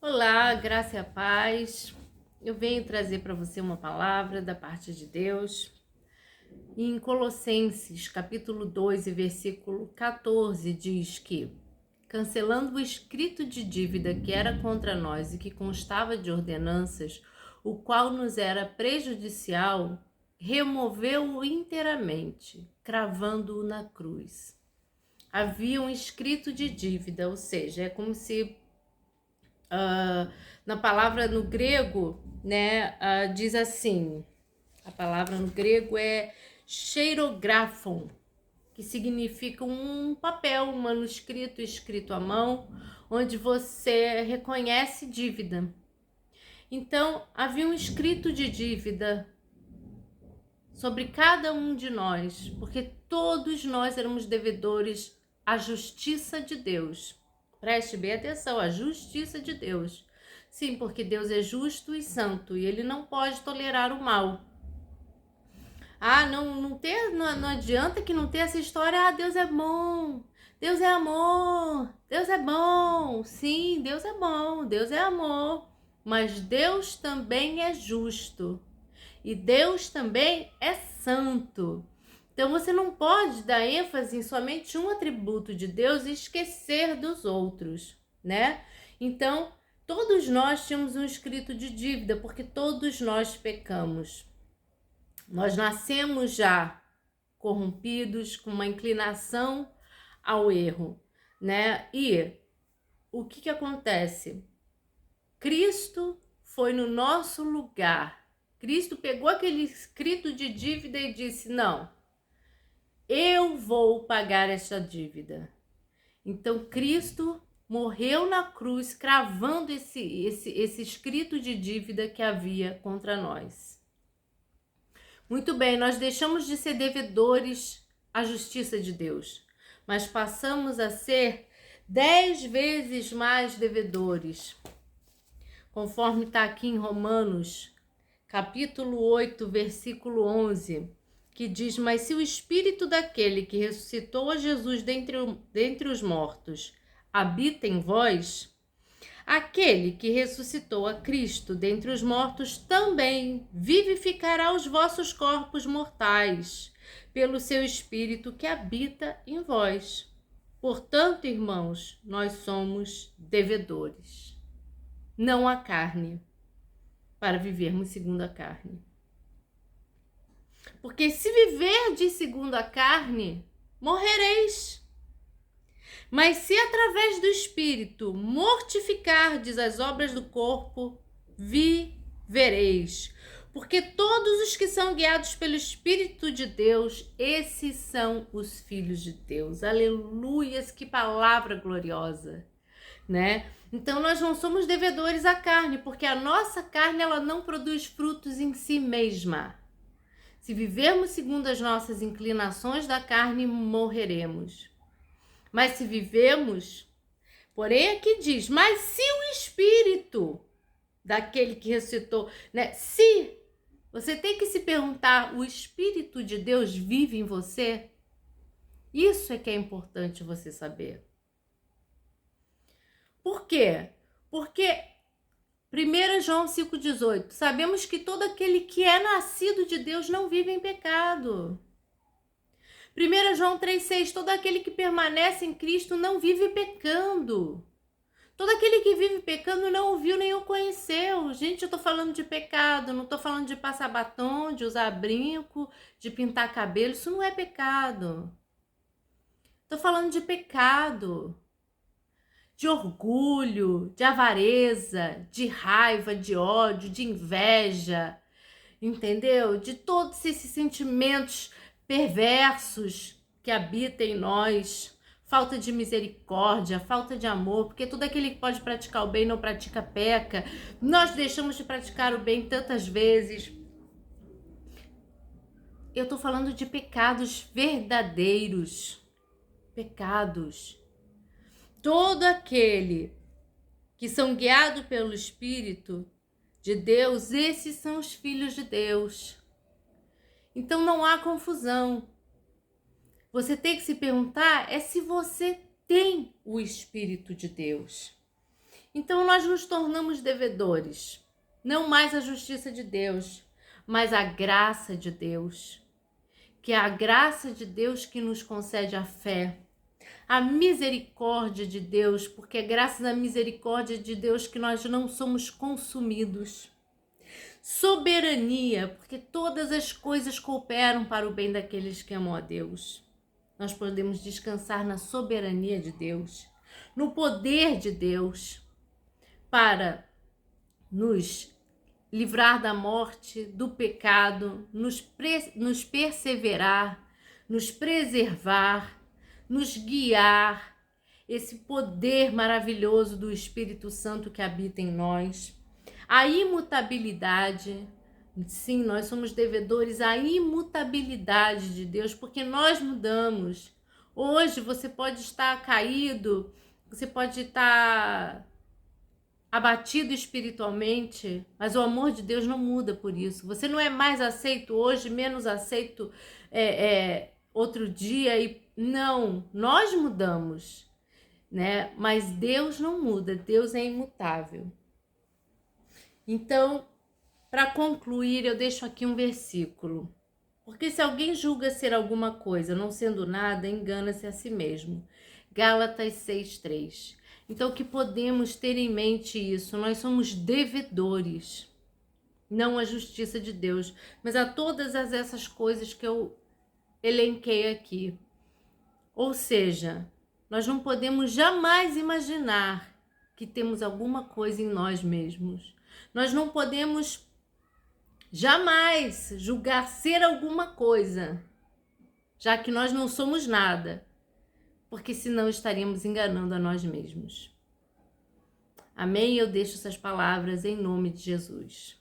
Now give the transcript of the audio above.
Olá, graça e a paz. Eu venho trazer para você uma palavra da parte de Deus. Em Colossenses, capítulo 2 e versículo 14, diz que, cancelando o escrito de dívida que era contra nós e que constava de ordenanças, o qual nos era prejudicial, removeu-o inteiramente, cravando-o na cruz. Havia um escrito de dívida, ou seja, é como se na palavra no grego, né, diz assim, a palavra no grego é cheirografon, que significa um papel, um manuscrito escrito à mão, onde você reconhece dívida. Então, havia um escrito de dívida sobre cada um de nós, porque todos nós éramos devedores à justiça de Deus. Preste bem atenção, a justiça de Deus. Sim, porque Deus é justo e santo e ele não pode tolerar o mal. Não adianta que não ter essa história, Deus é bom, Deus é amor, Deus é bom. Sim, Deus é bom, Deus é amor, mas Deus também é justo e Deus também é santo. Então você não pode dar ênfase em somente um atributo de Deus e esquecer dos outros, né? Então, todos nós tínhamos um escrito de dívida, porque todos nós pecamos. Nós nascemos já corrompidos, com uma inclinação ao erro, né? E o que acontece? Cristo foi no nosso lugar. Cristo pegou aquele escrito de dívida e disse: não, eu vou pagar esta dívida. Então Cristo morreu na cruz, cravando esse escrito de dívida que havia contra nós. Muito bem, nós deixamos de ser devedores à justiça de Deus, mas passamos a ser 10 vezes mais devedores. Conforme está aqui em Romanos, capítulo 8, versículo 11, que diz: mas se o espírito daquele que ressuscitou a Jesus dentre os mortos habita em vós, aquele que ressuscitou a Cristo dentre os mortos também vivificará os vossos corpos mortais, pelo seu espírito que habita em vós. Portanto, irmãos, nós somos devedores, não à carne, para vivermos segundo a carne. Porque se viverdes segundo a carne, morrereis. Mas se através do Espírito mortificardes as obras do corpo, vivereis. Porque todos os que são guiados pelo Espírito de Deus, esses são os filhos de Deus. Aleluias, que palavra gloriosa, né? Então nós não somos devedores à carne, porque a nossa carne ela não produz frutos em si mesma. Se vivermos segundo as nossas inclinações da carne, morreremos. Mas se vivemos, porém aqui diz, mas se o Espírito daquele que ressuscitou, né? Se você tem que se perguntar, o Espírito de Deus vive em você? Isso é que é importante você saber. Por quê? Porque 1 João 5,18, sabemos que todo aquele que é nascido de Deus não vive em pecado. 1 João 3,6, todo aquele que permanece em Cristo não vive pecando. Todo aquele que vive pecando não ouviu nem o conheceu. Gente, eu tô falando de pecado, não tô falando de passar batom, de usar brinco, de pintar cabelo, isso não é pecado. Tô falando de pecado, de orgulho, de avareza, de raiva, de ódio, de inveja, entendeu? De todos esses sentimentos perversos que habitam em nós, falta de misericórdia, falta de amor, porque todo aquele que pode praticar o bem não pratica peca. Nós deixamos de praticar o bem tantas vezes. Eu tô falando de pecados verdadeiros, pecados. Todo aquele que são guiados pelo Espírito de Deus, esses são os filhos de Deus. Então não há confusão. Você tem que se perguntar se você tem o Espírito de Deus. Então nós nos tornamos devedores, não mais a justiça de Deus, mas a graça de Deus, que é a graça de Deus que nos concede a fé, a misericórdia de Deus, porque é graças à misericórdia de Deus que nós não somos consumidos. Soberania, porque todas as coisas cooperam para o bem daqueles que amam a Deus. Nós podemos descansar na soberania de Deus, no poder de Deus, para nos livrar da morte, do pecado, nos perseverar, nos preservar, nos guiar, esse poder maravilhoso do Espírito Santo que habita em nós. A imutabilidade, sim, nós somos devedores à imutabilidade de Deus, porque nós mudamos. Hoje você pode estar caído, você pode estar abatido espiritualmente, mas o amor de Deus não muda por isso. Você não é mais aceito hoje, menos aceito outro dia, e não, nós mudamos, né? Mas Deus não muda, Deus é imutável. Então, para concluir, eu deixo aqui um versículo. Porque se alguém julga ser alguma coisa, não sendo nada, engana-se a si mesmo. Gálatas 6:3. Então, que podemos ter em mente isso, nós somos devedores, não à justiça de Deus, mas a todas essas coisas que eu elenquei aqui. Ou seja, nós não podemos jamais imaginar que temos alguma coisa em nós mesmos. Nós não podemos jamais julgar ser alguma coisa, já que nós não somos nada, porque senão estaríamos enganando a nós mesmos. Amém? Eu deixo essas palavras em nome de Jesus.